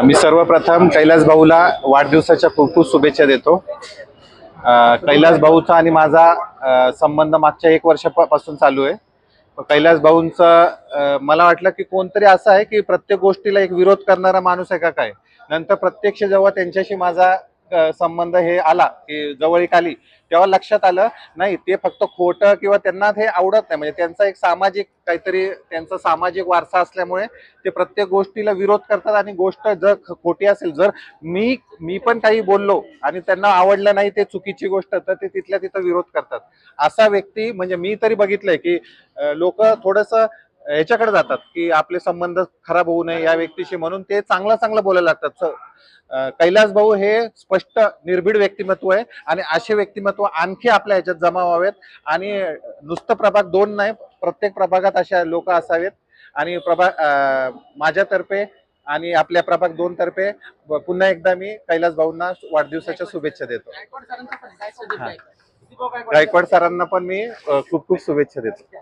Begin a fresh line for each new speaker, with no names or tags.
मी सर्वप्रथम कैलास भाऊला वाढदिवसाच्या खूप खूप शुभेच्छा देतो। कैलास भाऊचा आणि माझा संबंध मागच्या 1 वर्षापासून चालू आहे। कैलास भाऊंचं मला वाटलं की कोणतरी असं आहे की प्रत्येक गोष्टीला एक विरोध करणारा माणूस आहे का काय। नंतर प्रत्यक्ष जेव्हा त्यांच्याशी माझा संबंध हे आला की जवळीक आली, तेव्हा लक्षात आलं नाही ते फक्त खोटं किंवा त्यांना हे आवडत नाही, म्हणजे त्यांचा एक सामाजिक काहीतरी त्यांचा सामाजिक वारसा असल्यामुळे ते प्रत्येक गोष्टीला विरोध करतात। आणि गोष्ट जर खोटी असेल, जर मी पण काही बोललो आणि त्यांना आवडलं नाही ते चुकीची गोष्ट, तर ते तिथल्या तिथं विरोध करतात। असा व्यक्ती म्हणजे मी तरी बघितलंय की लोक थोडस याच्याकडे जातात की आपले संबंध खराब होऊ नये या व्यक्तीशी, म्हणून ते चांगलं चांगलं बोलायला लागतात। कैलास भाऊ हे स्पष्ट निर्भीड व्यक्तिमत्व आहे आणि असे व्यक्तिमत्व आणखी आपल्या ह्याच्यात जमा व्हावेत। आणि नुसतं प्रभाग 2 नाही, प्रत्येक प्रभागात अशा लोक असावेत। आणि माझ्यातर्फे आणि आपल्या प्रभाग 2 तर्फे पुन्हा एकदा मी कैलास भाऊंना वाढदिवसाच्या शुभेच्छा देतो। गायकवाड सरांना पण मी खूप खूप शुभेच्छा देतो।